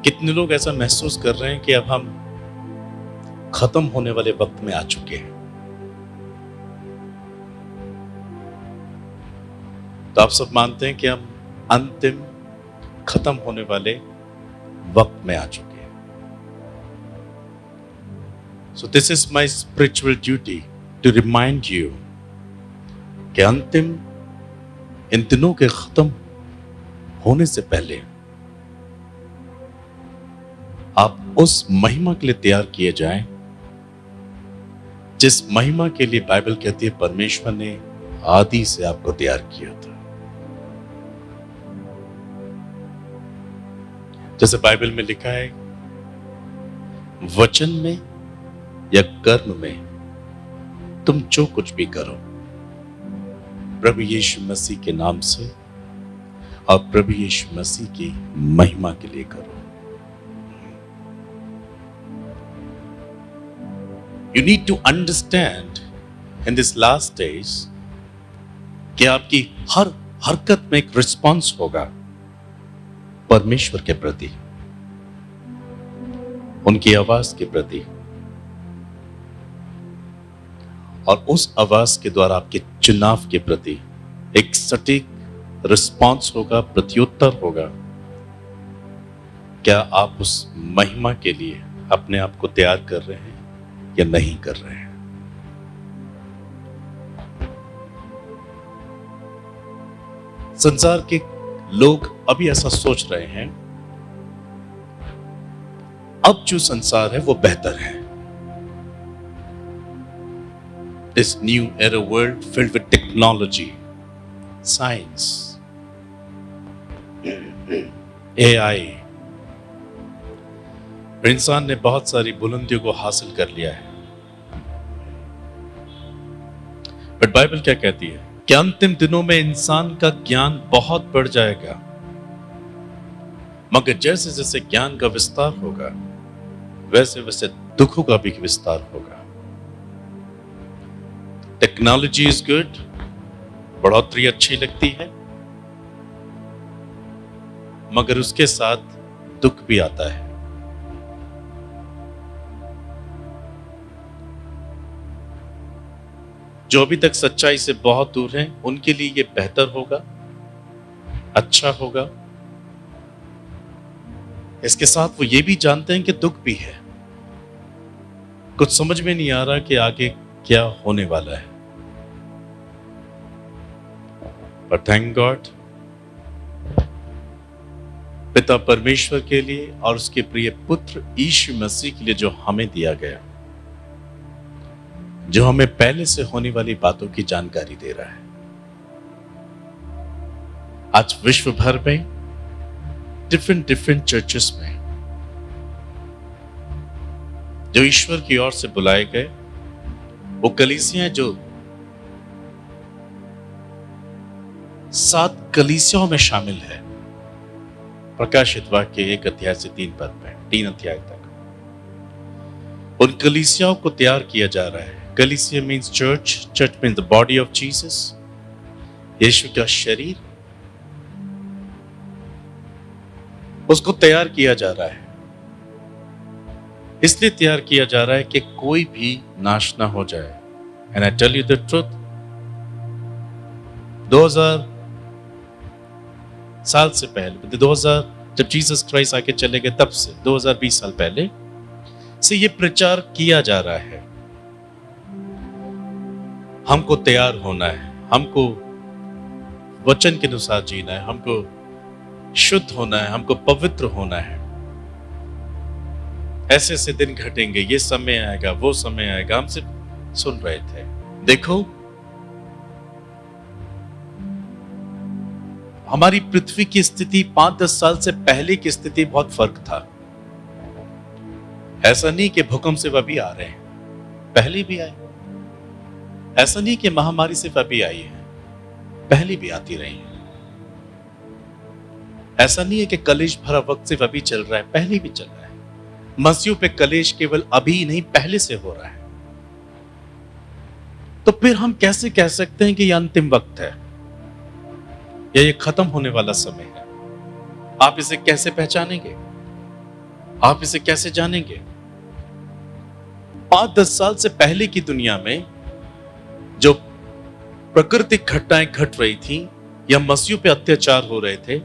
कितने लोग ऐसा महसूस कर रहे हैं कि अब हम खत्म होने वाले वक्त में आ चुके हैं? तो आप सब मानते हैं कि हम अंतिम खत्म होने वाले वक्त में आ चुके हैं। So this is my spiritual duty to remind you कि अंतिम इन दिनों के खत्म होने से पहले आप उस महिमा के लिए तैयार किए जाएं जिस महिमा के लिए बाइबल कहती है परमेश्वर ने आदि से आपको तैयार किया था। जैसे बाइबल में लिखा है, वचन में या कर्म में तुम जो कुछ भी करो प्रभु यीशु मसीह के नाम से और प्रभु यीशु मसीह की महिमा के लिए करो। You need to understand in this last days कि आपकी हर हरकत में एक रिस्पॉन्स होगा परमेश्वर के प्रति, उनकी आवाज के प्रति, और उस आवाज के द्वारा आपके चुनाव के प्रति एक सटीक रिस्पॉन्स होगा, प्रत्युत्तर होगा। क्या आप उस महिमा के लिए अपने आप को तैयार कर रहे हैं या नहीं कर रहे हैं? संसार के लोग अभी ऐसा सोच रहे हैं, अब जो संसार है वो बेहतर है। This new era world filled with technology, science, AI, इंसान ने बहुत सारी बुलंदियों को हासिल कर लिया है। बट बाइबल क्या कहती है कि अंतिम दिनों में इंसान का ज्ञान बहुत बढ़ जाएगा, मगर जैसे जैसे ज्ञान का विस्तार होगा वैसे वैसे दुखों का भी विस्तार होगा। टेक्नोलॉजी इज गुड, बढ़ोतरी अच्छी लगती है, मगर उसके साथ दुख भी आता है। जो अभी तक सच्चाई से बहुत दूर हैं, उनके लिए यह बेहतर होगा, अच्छा होगा। इसके साथ वो ये भी जानते हैं कि दुख भी है। कुछ समझ में नहीं आ रहा कि आगे क्या होने वाला है, पर थैंक गॉड पिता परमेश्वर के लिए और उसके प्रिय पुत्र यीशु मसीह के लिए जो हमें दिया गया, जो हमें पहले से होने वाली बातों की जानकारी दे रहा है। आज विश्व भर में डिफरेंट चर्चेस में जो ईश्वर की ओर से बुलाए गए वो कलीसियां जो 7 कलीसियाओं में शामिल है, प्रकाशित वाक्य 1 अध्याय से 3 पद में 3 अध्याय तक उन कलीसियाओं को तैयार किया जा रहा है। कलीसिया means church, church means the body of Jesus, Yeshu का शरीर। उसको तैयार किया जा रहा है, इसलिए तैयार किया जा रहा है कि कोई भी नाश ना हो जाए। And I tell you the truth, 2000 साल से पहले, 2000 जब जीसस क्राइस्ट आके चले गए तब से 2020 साल पहले से ये प्रचार किया जा रहा है। हमको तैयार होना है, हमको वचन के अनुसार जीना है, हमको शुद्ध होना है, हमको पवित्र होना है। ऐसे ऐसे दिन घटेंगे, ये समय आएगा, वो समय आएगा। हम सिर्फ सुन रहे थे। देखो, हमारी पृथ्वी की स्थिति 5-10 साल से पहले की स्थिति बहुत फर्क था। ऐसा नहीं कि भूकंप सिर्फ अभी आ रहे हैं, पहले भी आए। ऐसा नहीं कि महामारी सिर्फ अभी आई है, पहले भी आती रही है। ऐसा नहीं है कि कलेश भरा वक्त सिर्फ अभी चल रहा है, पहले भी चल रहा है। मसीहों पे कलेश केवल अभी नहीं, पहले से हो रहा है। तो फिर हम कैसे कह सकते हैं कि यह अंतिम वक्त है या ये खत्म होने वाला समय है? आप इसे कैसे पहचानेंगे? आप इसे कैसे जानेंगे? 5-10 साल से पहले की दुनिया में जो प्राकृतिक घटनाएं घट रही थी या मसीहों पे अत्याचार हो रहे थे,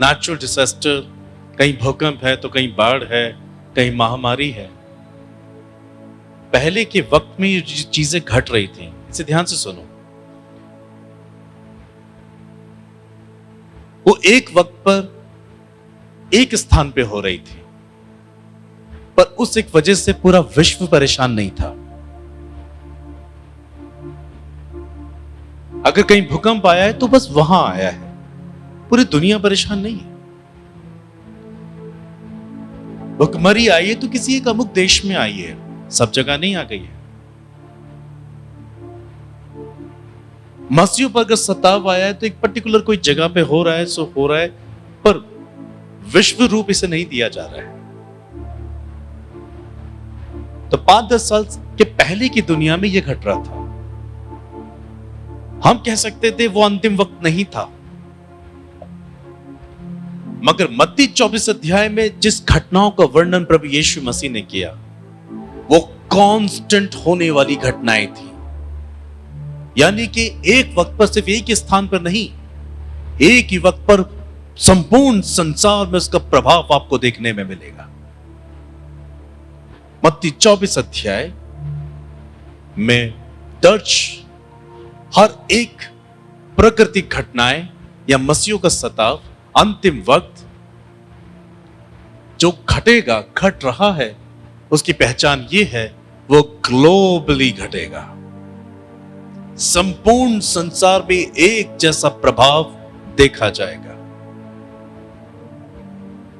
नेचुरल डिजास्टर, कहीं भूकंप है तो कहीं बाढ़ है, कहीं महामारी है, पहले के वक्त में ये चीजें घट रही थी। इसे ध्यान से सुनो। वो एक वक्त पर एक स्थान पे हो रही थी, पर उस एक वजह से पूरा विश्व परेशान नहीं था। अगर कहीं भूकंप आया है तो बस वहां आया है, पूरी दुनिया परेशान नहीं है। भुखमरी आई है तो किसी एक अमुक देश में आई है, सब जगह नहीं आ गई है। मसीहों पर अगर सताव आया है तो एक पर्टिकुलर कोई जगह पे हो रहा है, सो हो रहा है, पर विश्व रूप इसे नहीं दिया जा रहा है। तो 5-10 साल के पहले की दुनिया में यह घट रहा था। हम कह सकते थे वो अंतिम वक्त नहीं था, मगर मत्ती 24 अध्याय में जिस घटनाओं का वर्णन प्रभु यीशु मसीह ने किया, वो कांस्टेंट होने वाली घटनाएं थी। यानी कि एक वक्त पर सिर्फ एक ही स्थान पर नहीं, एक ही वक्त पर संपूर्ण संसार में उसका प्रभाव आपको देखने में मिलेगा। मत्ती 24 अध्याय में दर्ज हर एक प्राकृतिक घटनाएं या मसीहों का सताव, अंतिम वक्त जो घटेगा, घट रहा है, उसकी पहचान यह है वो ग्लोबली घटेगा। संपूर्ण संसार में एक जैसा प्रभाव देखा जाएगा।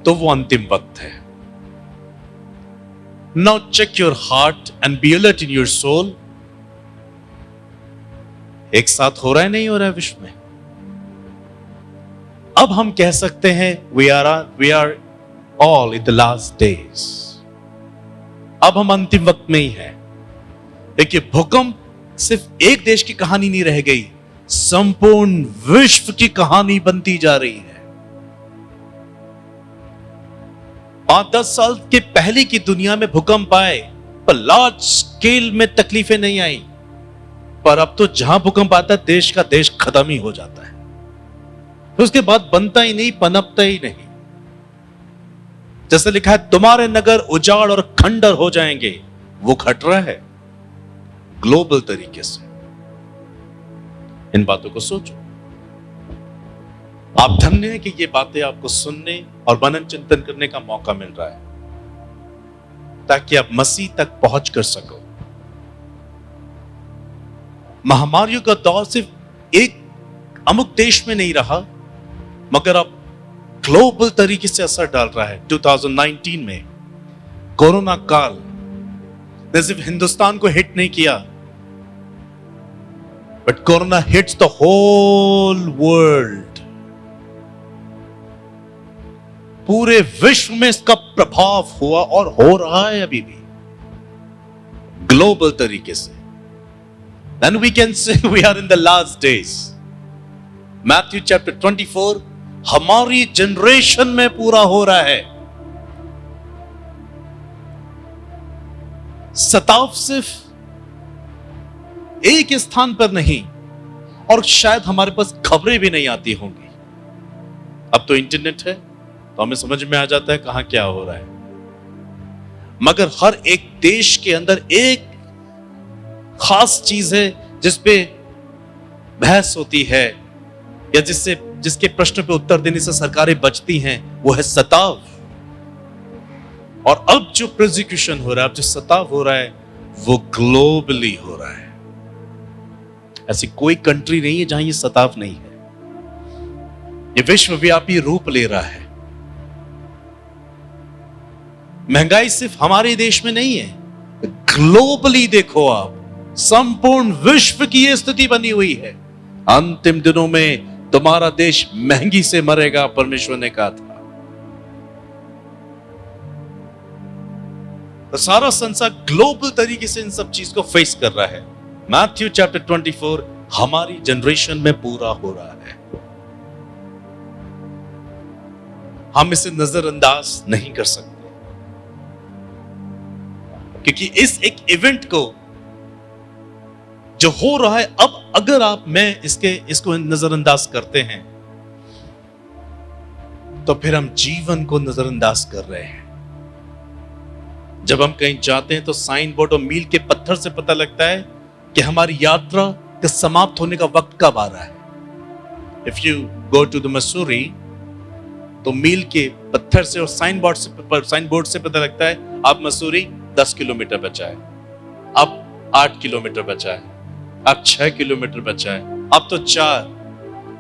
तो वो अंतिम वक्त है। Now check your heart and be alert in your soul. एक साथ हो रहा है, नहीं हो रहा है विश्व में। अब हम कह सकते हैं we are all in the last days. अब हम अंतिम वक्त में ही हैं। देखिए, भूकंप सिर्फ एक देश की कहानी नहीं रह गई, संपूर्ण विश्व की कहानी बनती जा रही है। 5-10 साल के पहले की दुनिया में भूकंप आए, पर लार्ज स्केल में तकलीफें नहीं आई। पर अब तो जहां भूकंप आता है, देश का देश खत्म ही हो जाता है। तो उसके बाद बनता ही नहीं, पनपता ही नहीं। जैसे लिखा है, तुम्हारे नगर उजाड़ और खंडर हो जाएंगे, वो घट रहा है ग्लोबल तरीके से। इन बातों को सोचो। आप धन्य हैं कि ये बातें आपको सुनने और मनन चिंतन करने का मौका मिल रहा है, ताकि आप मसीह तक पहुंच कर सको। महामारियों का दौर सिर्फ एक अमुक देश में नहीं रहा, मगर अब ग्लोबल तरीके से असर डाल रहा है। 2019 में कोरोना काल ने सिर्फ हिंदुस्तान को हिट नहीं किया, but corona hits the whole world. पूरे विश्व में इसका प्रभाव हुआ और हो रहा है अभी भी ग्लोबल तरीके से। Then we can say we are in the last days. Matthew chapter 24 हमारी जनरेशन में पूरा हो रहा है। सताव सिर्फ एक स्थान पर नहीं, और शायद हमारे पास खबरें भी नहीं आती होंगी। अब तो इंटरनेट है, तो हमें समझ में आ जाता है कहां क्या हो रहा है। मगर हर एक देश के अंदर एक खास चीज है जिसपे बहस होती है, या जिसके प्रश्न पे उत्तर देने से सरकारें बचती हैं, वो है सताव। और अब जो प्रोसिक्यूशन हो रहा है, अब जो सताव हो रहा है, वो ग्लोबली हो रहा है। ऐसी कोई कंट्री नहीं है जहां ये सताव नहीं है। ये विश्वव्यापी रूप ले रहा है। महंगाई सिर्फ हमारे देश में नहीं है, ग्लोबली देखो आप, संपूर्ण विश्व की यह स्थिति बनी हुई है। अंतिम दिनों में तुम्हारा देश महंगी से मरेगा, परमेश्वर ने कहा था। तो सारा संसार ग्लोबल तरीके से इन सब चीज को फेस कर रहा है। मैथ्यू चैप्टर 24 हमारी जनरेशन में पूरा हो रहा है। हम इसे नजरअंदाज नहीं कर सकते, क्योंकि इस एक इवेंट को जो हो रहा है अब, अगर आप मैं इसको नजरअंदाज करते हैं तो फिर हम जीवन को नजरअंदाज कर रहे हैं। जब हम कहीं जाते हैं तो साइन बोर्ड और मील के पत्थर से पता लगता है कि हमारी यात्रा के समाप्त होने का वक्त कब आ रहा है। If you go to the Mussoorie, तो मील के पत्थर से और साइन बोर्ड से पता लगता है अब मसूरी 10 किलोमीटर बचा है, अब 8 किलोमीटर बचा है, अब 6 किलोमीटर बचा है, अब तो 4,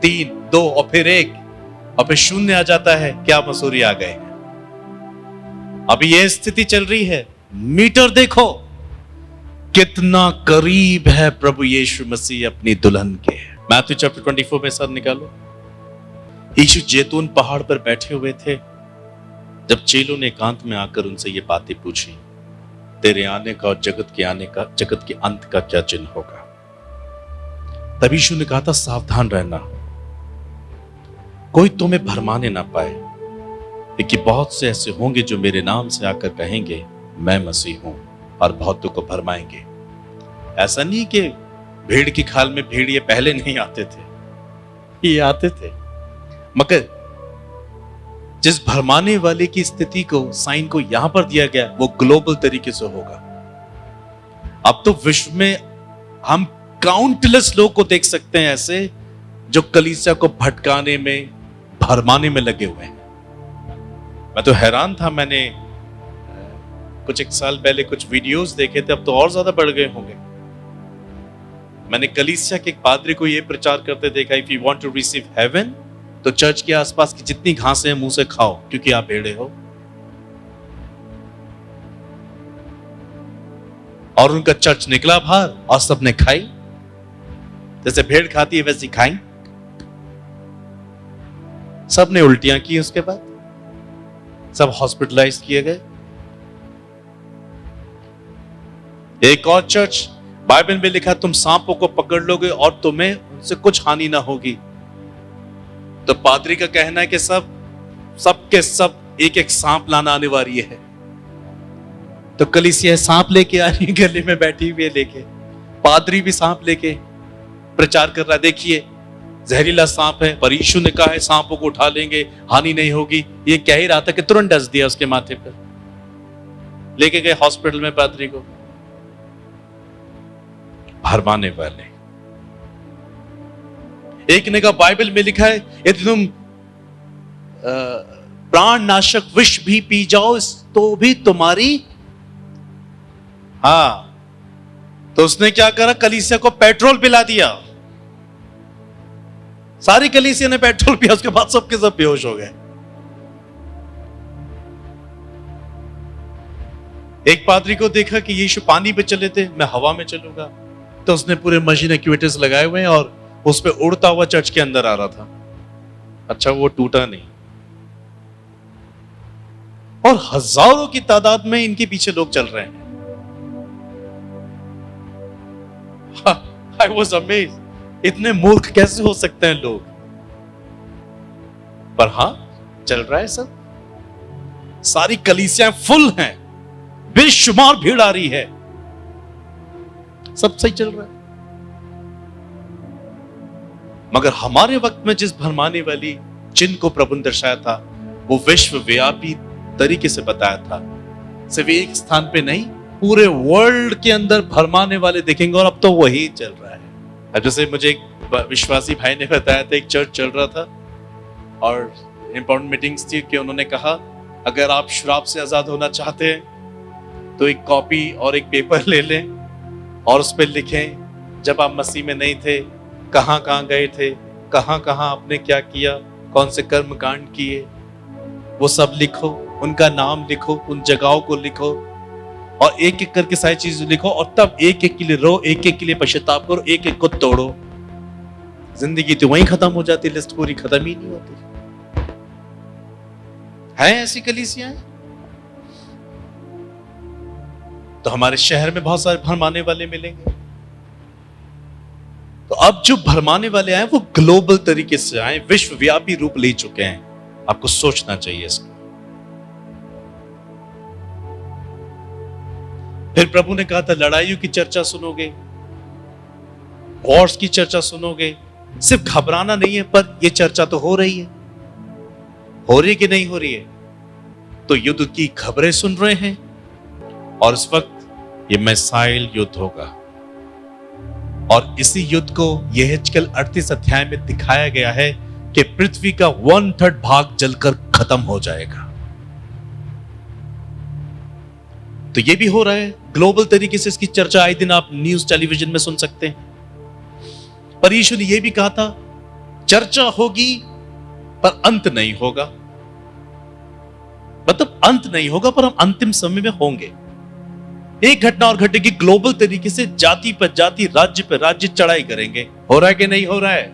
3, 2 और फिर 1 और फिर 0 आ जाता है कि आप मसूरी आ गए। अभी यह स्थिति चल रही है। मीटर देखो कितना करीब है प्रभु यीशु मसीह अपनी दुल्हन के। मैथ्यू चैप्टर 24 में साथ निकालो। यीशु जैतून पहाड़ पर बैठे हुए थे जब चेलों ने एकांत में आकर उनसे ये बातें पूछी, तेरे आने का और जगत के अंत का क्या चिन्ह होगा। तब यीशु ने कहा था, सावधान रहना, कोई तुम्हें भरमाने ना पाए, क्योंकि बहुत से ऐसे होंगे जो मेरे नाम से आकर कहेंगे मैं मसीह हूं, और बहुतों को भरमाएंगे। ऐसा नहीं कि भेड़ की खाल में भेड़िए पहले नहीं आते थे, ये आते थे, मगर जिस भरमाने वाले की स्थिति को, साइन को यहां पर दिया गया, वो ग्लोबल तरीके से होगा। अब तो विश्व में हम काउंटलेस लोग को देख सकते हैं ऐसे जो कलीसिया को भटकाने में, भरमाने में लगे हुए हैं। मैं तो हैरान था, मैंने कुछ 1 साल पहले कुछ वीडियोस देखे थे, अब तो और ज्यादा बढ़ गए होंगे। मैंने कलीसिया के एक पादरी को यह प्रचार करते देखा, if you want to receive heaven, तो चर्च के आसपास की जितनी घासें हैं मुंह से खाओ, क्योंकि आप भेड़े हो। और उनका चर्च निकला बाहर और सबने खाई, जैसे भेड़ खाती है वैसी खाई। सबने उल्टियां की, उसके बाद सब हॉस्पिटलाइज किए गए। एक और चर्च, बाइबल में लिखा तुम सांपों को पकड़ लोगे और तुम्हें उनसे कुछ हानि ना होगी। तो पादरी का कहना है कि सब एक एक सांप लाना अनिवार्य है। तो कलीसिया सांप लेके आ रही है, गले में बैठी हुई है लेके, पादरी भी सांप लेके प्रचार कर रहा है, देखिए जहरीला सांप है, पर यीशु ने कहा है सांपों को उठा लेंगे, हानि नहीं होगी। ये कह ही रहा था कि तुरंत डस दिया उसके माथे पर, लेके गए हॉस्पिटल में पादरी को। भरमाने वाले। एक ने कहा बाइबल में लिखा है यदि तुम प्राण नाशक विष भी पी जाओ तो भी तुम्हारी, तो उसने क्या करा, कलीसिया को पेट्रोल पिला दिया। सारी कलीसिया ने पेट्रोल पिया, उसके बाद सबके सब बेहोश हो गए। एक पादरी को देखा कि यीशु पानी पे चले थे, मैं हवा में चलूंगा, तो उसने पूरे मशीन एक्टिवेटर्स लगाए हुए हैं और उस पे उड़ता हुआ चर्च के अंदर आ रहा था। अच्छा वो टूटा नहीं। और हजारों की तादाद में इनके पीछे लोग चल रहे हैं। I was amazed, इतने मूर्ख कैसे हो सकते हैं लोग। पर हां, चल रहा है सब। सारी कलीसियां फुल हैं, बेशुमार भीड़ आ रही है, सब सही चल रहा है। मगर हमारे वक्त में जिस भरमाने वाली चिन्ह को प्रभु ने दर्शाया था, वो विश्वव्यापी तरीके से बताया था। सिर्फ एक स्थान पे नहीं, पूरे वर्ल्ड के अंदर भरमाने वाले देखेंगे, और अब तो वही चल रहा है। अब जैसे मुझे एक विश्वासी भाई ने बताया था, एक चर्च चल रहा था और इंपॉर्टेंट मीटिंग्स थी कि उन्होंने कहा अगर आप शराब से आजाद होना चाहते हैं तो एक कॉपी और एक पेपर ले लें और उस पर लिखें जब आप मसीह में नहीं थे कहां कहां गए थे, कहां कहां आपने क्या किया, कौन से कर्म कांड किए, वो सब लिखो, उनका नाम लिखो, उन जगहों को लिखो और एक एक करके सारी चीजें लिखो, और तब एक एक के लिए रो, एक एक के लिए पश्चाताप करो, एक एक को तोड़ो। जिंदगी तो वहीं खत्म हो जाती, लिस्ट पूरी खत्म ही नहीं होती। है ऐसी कलीसियां? तो हमारे शहर में बहुत सारे भरमाने वाले मिलेंगे। तो अब जो भरमाने वाले आए वो ग्लोबल तरीके से आए, विश्वव्यापी रूप ले चुके हैं। आपको सोचना चाहिए इसको। फिर प्रभु ने कहा था लड़ाइयों की चर्चा सुनोगे, वॉर्स की चर्चा सुनोगे, सिर्फ घबराना नहीं है, पर यह चर्चा तो हो रही है, हो रही कि नहीं हो रही है? तो युद्ध की खबरें सुन रहे हैं, और इस वक्त ये मिसाइल युद्ध होगा, और इसी युद्ध को यहेजकेल 38 अध्याय में दिखाया गया है कि पृथ्वी का 1/3 भाग जलकर खत्म हो जाएगा। तो ये भी हो रहा है ग्लोबल तरीके से, इसकी चर्चा आए दिन आप न्यूज टेलीविजन में सुन सकते हैं। पर यीशु ने यह भी कहा था चर्चा होगी पर अंत नहीं होगा, मतलब अंत नहीं होगा पर हम अंतिम समय में होंगे। एक घटना और घटेगी ग्लोबल तरीके से, जाति पर जाति, राज्य पर राज्य चढ़ाई करेंगे। हो रहा है कि नहीं हो रहा है?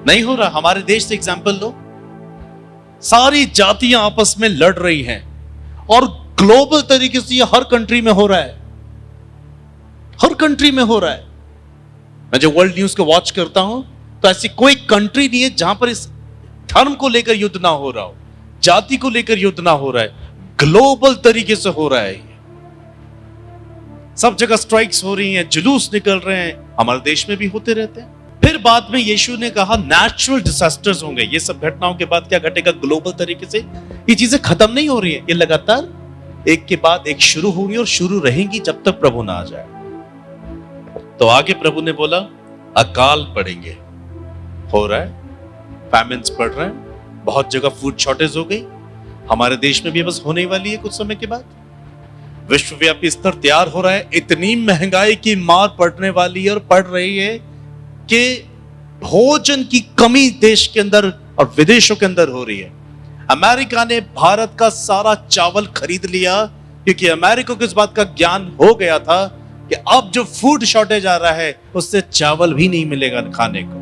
नहीं हो रहा। हमारे देश से एग्जांपल लो, सारी जातियां आपस में लड़ रही हैं, और ग्लोबल तरीके से ये हर कंट्री में हो रहा है, हर कंट्री में हो रहा है। मैं जब वर्ल्ड न्यूज को वॉच करता हूं तो ऐसी कोई कंट्री नहीं है जहां पर इस धर्म को लेकर युद्ध ना हो रहा हो, जाति को लेकर युद्ध ना हो रहा है, ग्लोबल तरीके से हो रहा है। सब जगह स्ट्राइक्स हो रही हैं, जुलूस निकल रहे हैं, हमारे देश में भी होते रहते हैं। फिर बाद में यीशु ने कहा नेचुरल डिजास्टर्स होंगे। ये सब घटनाओं के बाद क्या घटेगा ग्लोबल तरीके से? ये चीजें खत्म नहीं हो रही है, ये लगातार एक के बाद एक शुरू होंगी और शुरू रहेंगी जब तक प्रभु ना आ जाए। तो आगे प्रभु ने बोला अकाल पड़ेंगे, हो रहा है, फैमिन्स पड़ रहे हैं, बहुत जगह फूड शॉर्टेज हो गई, हमारे देश में भी बस होने वाली है कुछ समय के बाद। विश्वव्यापी स्तर तैयार हो रहा है, इतनी महंगाई की मार पड़ने वाली है और पड़ रही है कि भोजन की कमी देश के अंदर और विदेशों के अंदर हो रही है। अमेरिका ने भारत का सारा चावल खरीद लिया क्योंकि अमेरिका को इस बात का ज्ञान हो गया था कि अब जो फूड शॉर्टेज आ रहा है उससे चावल भी नहीं मिलेगा खाने को।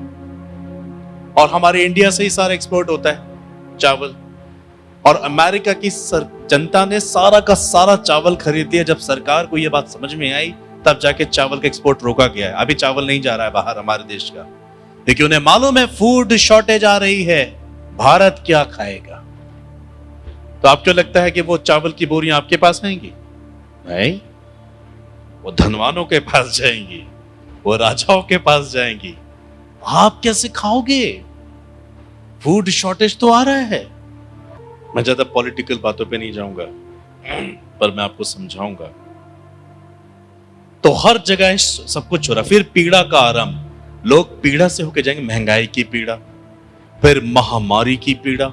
और हमारे इंडिया से ही सारा एक्सपोर्ट होता है चावल, और अमेरिका की जनता ने सारा का सारा चावल खरीद लिया। जब सरकार को यह बात समझ में आई तब जाके चावल का एक्सपोर्ट रोका गया है। अभी चावल नहीं जा रहा है बाहर हमारे देश का, क्योंकि उन्हें मालूम है फूड शॉर्टेज आ रही है, भारत क्या खाएगा। तो आपको लगता है कि वो चावल की बोरियां आपके पास आएंगी? नहीं, वो धनवानों के पास जाएंगी, वो राजाओं के पास जाएंगी। आप कैसे खाओगे? फूड शॉर्टेज तो आ रहा है। मैं ज्यादा पॉलिटिकल बातों पे नहीं जाऊंगा, पर मैं आपको समझाऊंगा। तो हर जगह सब कुछ हो रहा। फिर पीड़ा का आरंभ, लोग पीड़ा से होकर जाएंगे, महंगाई की पीड़ा, फिर महामारी की पीड़ा,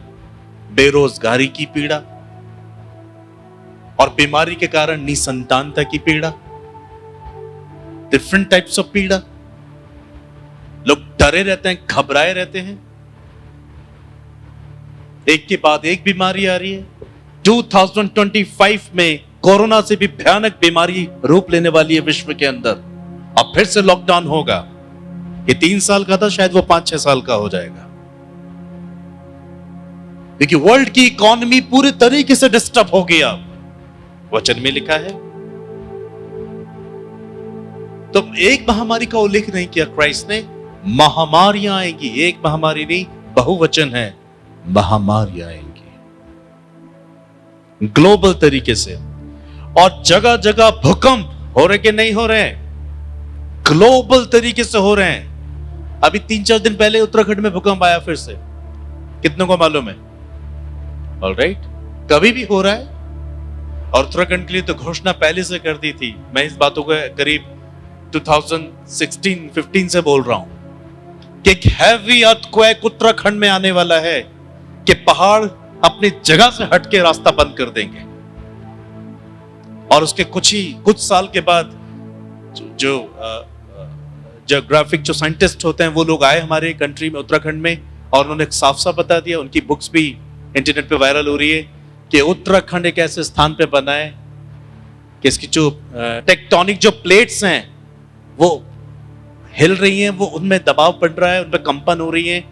बेरोजगारी की पीड़ा, और बीमारी के कारण निसंतानता की पीड़ा, डिफरेंट टाइप्स ऑफ पीड़ा। लोग डरे रहते हैं, घबराए रहते हैं, एक के बाद एक बीमारी आ रही है। 2025 में कोरोना से भी भयानक बीमारी रूप लेने वाली है विश्व के अंदर। अब फिर से लॉकडाउन होगा। ये 3 साल का था, शायद वो 5-6 साल का हो जाएगा, क्योंकि वर्ल्ड की इकोनॉमी पूरे तरीके से डिस्टर्ब हो गया। वचन में लिखा है। तो एक महामारी का उल्लेख नहीं किया क्राइस्ट ने, महामारियां आएंगी। एक महामारी नहीं, बहुवचन है, महामारियां आएंगी ग्लोबल तरीके से। और जगह जगह भूकंप हो रहे कि नहीं हो रहे हैं? ग्लोबल तरीके से हो रहे हैं। अभी 3-4 दिन पहले उत्तराखंड में भूकंप आया फिर से, कितनों को मालूम है? ऑलराइट, कभी भी हो रहा है। और उत्तराखंड के लिए तो घोषणा पहले से कर दी थी। मैं इस बातों को करीब 2016-15 से बोल रहा हूं कि एक हैवी अर्थक्वेक उत्तराखंड में आने वाला है, कि पहाड़ अपनी जगह से हटके रास्ता बंद कर देंगे। और उसके कुछ साल के बाद जो जियोग्राफिक जो साइंटिस्ट होते हैं वो लोग आए हमारे कंट्री में, उत्तराखंड में, और उन्होंने साफ साफ बता दिया, उनकी बुक्स भी इंटरनेट पे वायरल हो रही है, कि उत्तराखंड एक ऐसे स्थान पे बना है कि इसकी जो टेक्टोनिक जो प्लेट्स हैं वो हिल रही हैं, वो उनमें दबाव पड़ रहा है, उनमें कंपन हो रही है,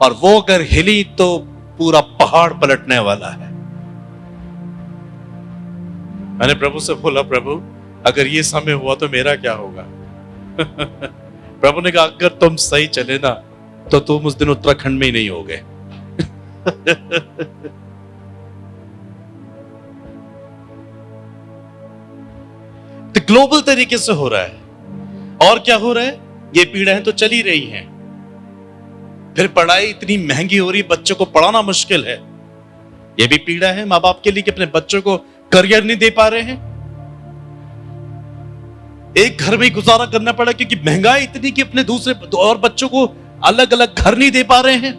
और वो अगर हिली तो पूरा पहाड़ पलटने वाला है। मैंने प्रभु से बोला, प्रभु अगर ये समय हुआ तो मेरा क्या होगा? प्रभु ने कहा अगर तुम सही चले ना तो तुम उस दिन उत्तराखंड में ही नहीं होगे। तो ग्लोबल तरीके से हो रहा है। और क्या हो रहा है? ये पीड़ाएं तो चली रही हैं। फिर पढ़ाई इतनी महंगी हो रही, बच्चों को पढ़ाना मुश्किल है। ये भी पीड़ा है मां बाप के लिए कि अपने बच्चों को करियर नहीं दे पा रहे हैं। एक घर में गुजारा करना पड़ा क्योंकि महंगाई इतनी कि अपने दूसरे और बच्चों को अलग अलग घर नहीं दे पा रहे हैं।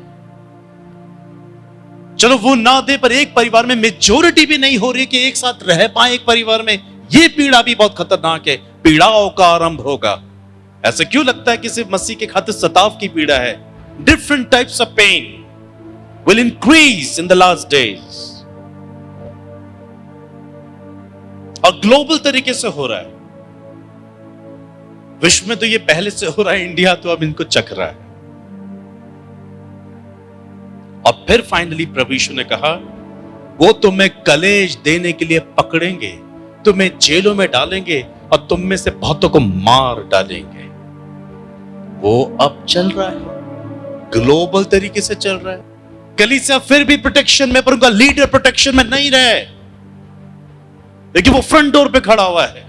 चलो वो ना दे, पर एक परिवार में मेजोरिटी भी नहीं हो रही कि एक साथ रह पाए एक परिवार में। ये पीड़ा भी बहुत खतरनाक है। पीड़ाओं का आरंभ होगा। ऐसा क्यों लगता है कि सिर्फ मसीह के खातिर सताव की पीड़ा है? Different types of pain will increase in the last days। और ग्लोबल तरीके से हो रहा है। विश्व में तो ये पहले से हो रहा है, इंडिया तो अब इनको चख रहा है। और फिर फाइनली प्रभु यीशु ने कहा, वो तुम्हें कलेश देने के लिए पकड़ेंगे, तुम्हें जेलों में डालेंगे और तुम में से बहुतों को मार डालेंगे। वो अब चल रहा है, ग्लोबल तरीके से चल रहा है। कलीसिया फिर भी प्रोटेक्शन में, पर उनका लीडर प्रोटेक्शन में नहीं रहे, लेकिन वो फ्रंट डोर पे खड़ा हुआ है।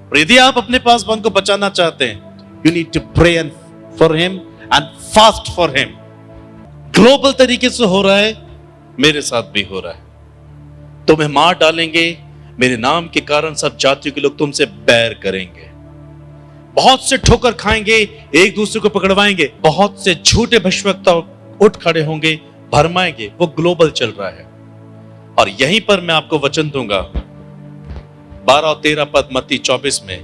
और यदि आप अपने पासवान को बचाना चाहते हैं, you need to pray for him and fast for him. Global तरीके से हो रहा है, मेरे साथ भी हो रहा है। तुम्हें मार डालेंगे, मेरे नाम के कारण सब जातियों के लोग तुमसे बैर करेंगे। बहुत से ठोकर खाएंगे, एक दूसरे को पकड़वाएंगे, बहुत से झूठे भविष्यवक्ता उठ खड़े होंगे, भरमाएंगे। वो ग्लोबल चल रहा है। और यहीं पर मैं आपको वचन दूंगा 12 और 13 पद मत्ती 24 में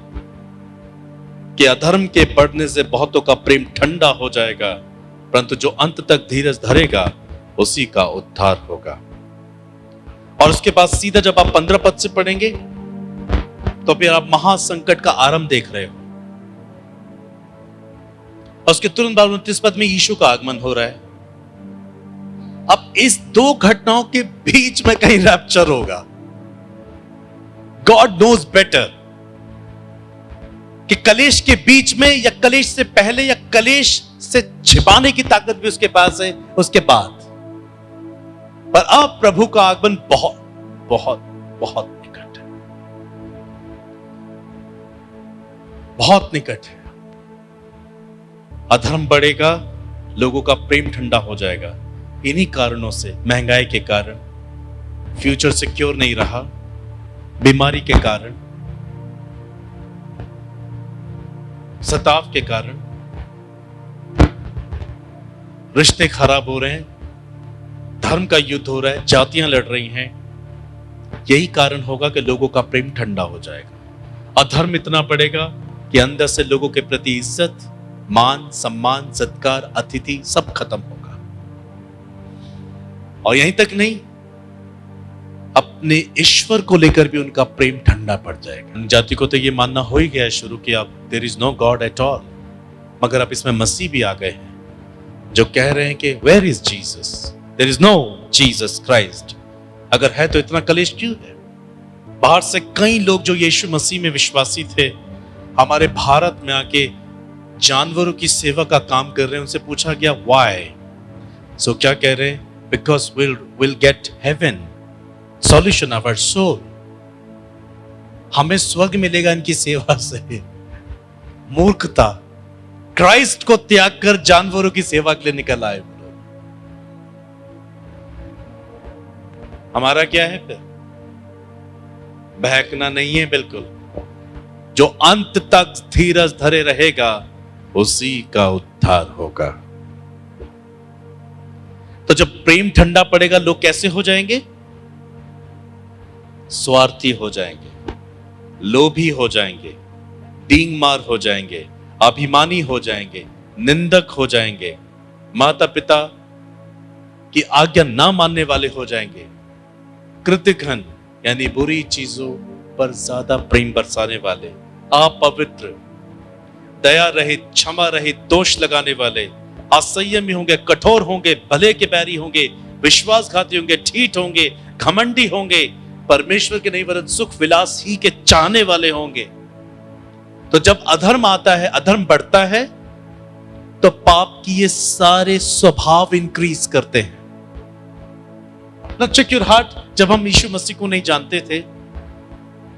कि अधर्म के बढ़ने से बहुतों का प्रेम ठंडा हो जाएगा, परंतु जो अंत तक धीरज धरेगा उसी का उद्धार होगा। और उसके बाद सीधा जब आप 15 पद से पढ़ेंगे तो फिर आप महासंकट का आरंभ देख रहे हो। और उसके तुरंत बाद 29 पद में यीशु का आगमन हो रहा है। अब इस दो घटनाओं के बीच में कहीं रैप्चर होगा। गॉड नोज बेटर कि कलेश के बीच में या कलेश से पहले या कलेश से छिपाने की ताकत भी उसके पास है उसके बाद। पर अब प्रभु का आगमन बहुत बहुत बहुत निकट है, बहुत निकट है। अधर्म बढ़ेगा, लोगों का प्रेम ठंडा हो जाएगा। इन्हीं कारणों से, महंगाई के कारण, फ्यूचर सिक्योर नहीं रहा, बीमारी के कारण, सताव के कारण, रिश्ते खराब हो रहे हैं, धर्म का युद्ध हो रहा है, जातियां लड़ रही हैं। यही कारण होगा कि लोगों का प्रेम ठंडा हो जाएगा। अधर्म इतना बढ़ेगा कि अंदर से लोगों के प्रति इज्जत, मान, सम्मान, सत्कार, अतिथि सब खत्म होगा। और यहीं तक नहीं, अपने ईश्वर को लेकर भी उनका प्रेम ठंडा पड़ जाएगा। जाति को तो ये मानना हो ही गया है शुरू कि अब there is no God at all, मगर अब इसमें मसीह भी आ गए हैं जो कह रहे हैं कि where is Jesus, there is no Jesus Christ. अगर है तो इतना कलेश क्यों है? बाहर से कई लोग जो यीशु मसीह में विश्वासी थे, हमारे भारत में आके जानवरों की सेवा का काम कर रहे हैं। उनसे पूछा गया व्हाई, सो क्या कह रहे हैं? Because will get heaven, solution of our soul. हमें स्वर्ग मिलेगा इनकी सेवा से। मूर्खता, क्राइस्ट को त्याग कर जानवरों की सेवा के लिए निकल आए। हमारा क्या है फिर? बहकना नहीं है बिल्कुल। जो अंत तक धीरज धरे रहेगा उसी का उद्धार होगा। तो जब प्रेम ठंडा पड़ेगा, लोग कैसे हो जाएंगे? स्वार्थी हो जाएंगे, लोभी हो जाएंगे, डींगमार हो जाएंगे, अभिमानी हो जाएंगे, निंदक हो जाएंगे, माता पिता की आज्ञा ना मानने वाले हो जाएंगे, कृतघ्न यानी बुरी चीजों पर ज्यादा प्रेम बरसाने वाले, अपवित्र, दया रहित, क्षमा रहित, दोष लगाने वाले, असंयमी होंगे, कठोर होंगे, भले के बैरी होंगे, विश्वासघाती होंगे, ठीठ होंगे, घमंडी होंगे, परमेश्वर के नहीं वरन सुख विलास ही के चाहने वाले होंगे। तो जब अधर्म आता है, अधर्म बढ़ता है, तो पाप की ये सारे स्वभाव इंक्रीज करते हैं। Now check your heart, जब हम यीशु मसीह को नहीं जानते थे,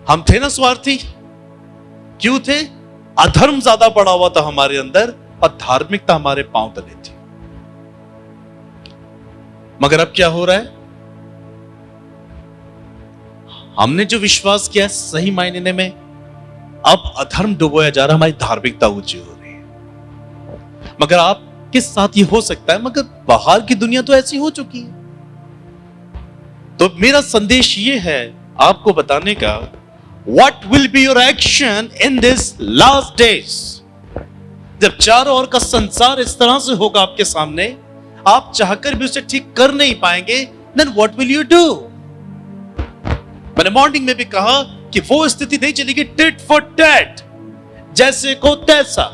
हम थे ना स्वार्थी। क्यों थे? अधर्म ज्यादा पड़ा हुआ था हमारे अंदर और धार्मिकता हमारे पांव तले थी। मगर अब क्या हो रहा है? हमने जो विश्वास किया सही मायने में अब अधर्म डुबोया जा रहा, हमारी धार्मिकता ऊंची हो रही है। मगर आपके साथ ये हो सकता है, मगर बाहर की दुनिया तो ऐसी हो चुकी है। तो मेरा संदेश ये है आपको बताने का, What will be your action in this last days? जब चारों ओर का संसार इस तरह से होगा आपके सामने, आप चाहकर भी उसे ठीक कर नहीं पाएंगे, then what will you do? मैंने मॉर्निंग में भी कहा कि वो स्थिति नहीं चलेगी टिट फॉर टैट, जैसे को तैसा,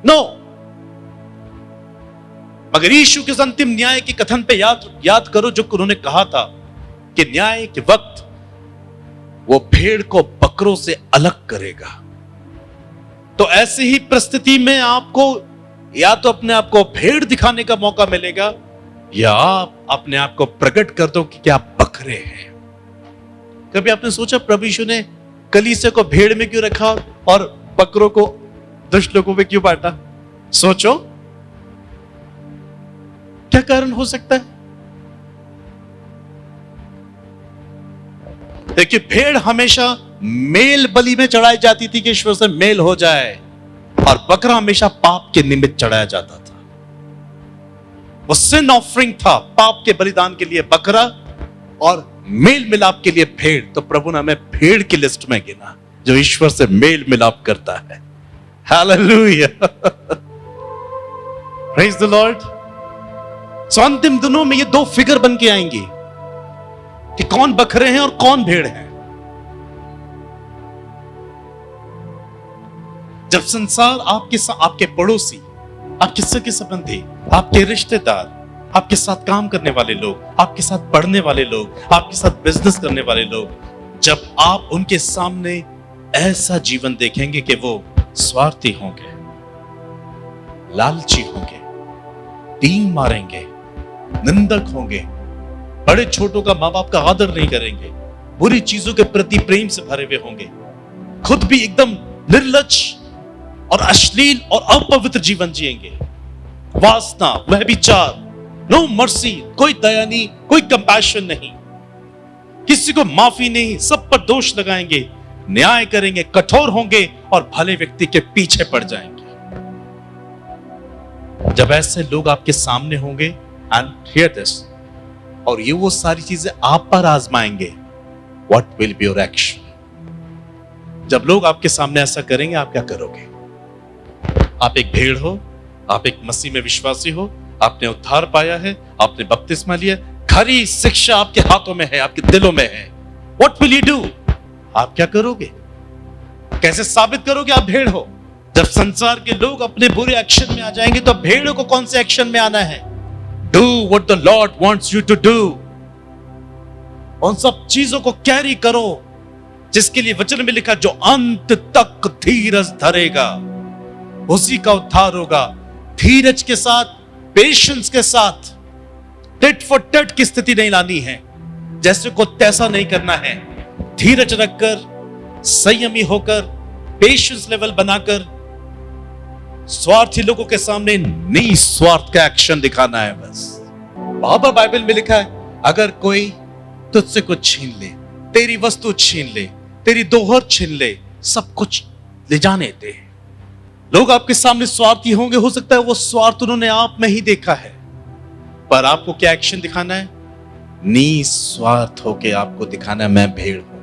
नो। मगर यीशु के अंतिम न्याय के कथन पे याद करो जो उन्होंने कहा था कि न्याय के वक्त वो भेड़ को बकरों से अलग करेगा। तो ऐसी ही परिस्थिति में आपको या तो अपने आप को भेड़ दिखाने का मौका मिलेगा, या आप अपने आप को प्रकट कर दो कि क्या बकरे हैं। कभी आपने सोचा प्रभु यीशु ने कलीसिया को भेड़ में क्यों रखा और बकरों को दुष्ट लोगों में क्यों बांटा? सोचो क्या कारण हो सकता है। देखिए, भेड़ हमेशा मेल बलि में चढ़ाई जाती थी कि ईश्वर से मेल हो जाए, और बकरा हमेशा पाप के निमित्त चढ़ाया जाता था। वो सिन ऑफरिंग था, पाप के बलिदान के लिए बकरा और मेल मिलाप के लिए भेड़। तो प्रभु ने हमें भेड़ की लिस्ट में गिना जो ईश्वर से मेल मिलाप करता है। Hallelujah, praise the Lord. So अंतिम दिनों में ये दो फिगर बन के आएंगी कि कौन बकरे हैं और कौन भेड़ हैं। जब संसार आपके पड़ोसी, आपके सगे संबंधी, आपके रिश्तेदार, आपके साथ काम करने वाले लोग, आपके साथ पढ़ने वाले लोग, आपके साथ बिजनेस करने वाले लोग, जब आप उनके सामने ऐसा जीवन देखेंगे कि वो स्वार्थी होंगे, लालची होंगे, तीन मारेंगे, निंदक होंगे, बड़े छोटों का मां बाप का आदर नहीं करेंगे, बुरी चीजों के प्रति प्रेम से भरे हुए होंगे, खुद भी एकदम निर्लज्ज और अश्लील और अपवित्र जीवन जिएंगे, वासना, व्यभिचार, नो मर्सी, कोई दया नहीं, कोई कंपैशन नहीं, किसी को माफी नहीं, सब पर दोष लगाएंगे, न्याय करेंगे, कठोर होंगे और भले व्यक्ति के पीछे पड़ जाएंगे। जब ऐसे लोग आपके सामने होंगे, एंड हियर दिस, और ये वो सारी चीजें आप पर आजमाएंगे, what will be your action? जब लोग आपके सामने ऐसा करेंगे, आप क्या करोगे? आप एक भेड़ हो, आप एक मसीह में विश्वासी हो, आपने उद्धार पाया है, आपने बपतिस्मा लिया, खरी शिक्षा आपके हाथों में है, आपके दिलों में है। What will you do? आप क्या करोगे? कैसे साबित करोगे आप भेड़ हो? जब संसार के लोग अपने बुरे एक्शन में आ जाएंगे, तो भेड़ों को कौन से एक्शन में आना है? Do what the Lord wants you to do. उन सब चीजों को कैरी करो जिसके लिए वचन में लिखा, जो अंत तक धीरज धरेगा उसी का उद्धार होगा। धीरज के साथ, पेशेंस के साथ, टिट फॉर टैट की स्थिति नहीं लानी है, जैसे को तैसा नहीं करना है। धीरज रखकर, संयमी होकर, पेशेंस लेवल बनाकर, स्वार्थी लोगों के सामने निस्वार्थ का एक्शन दिखाना है बस। बाबा बाइबल में लिखा है, अगर कोई तुझसे कुछ छीन ले, तेरी वस्तु छीन ले, तेरी दोहर छीन ले, सब कुछ ले जाने दे। लोग आपके सामने स्वार्थी होंगे, हो सकता है वो स्वार्थ उन्होंने आप में ही देखा है, पर आपको क्या एक्शन दिखाना है? निस्वार्थ होके आपको दिखाना है, मैं भेड़ हूं।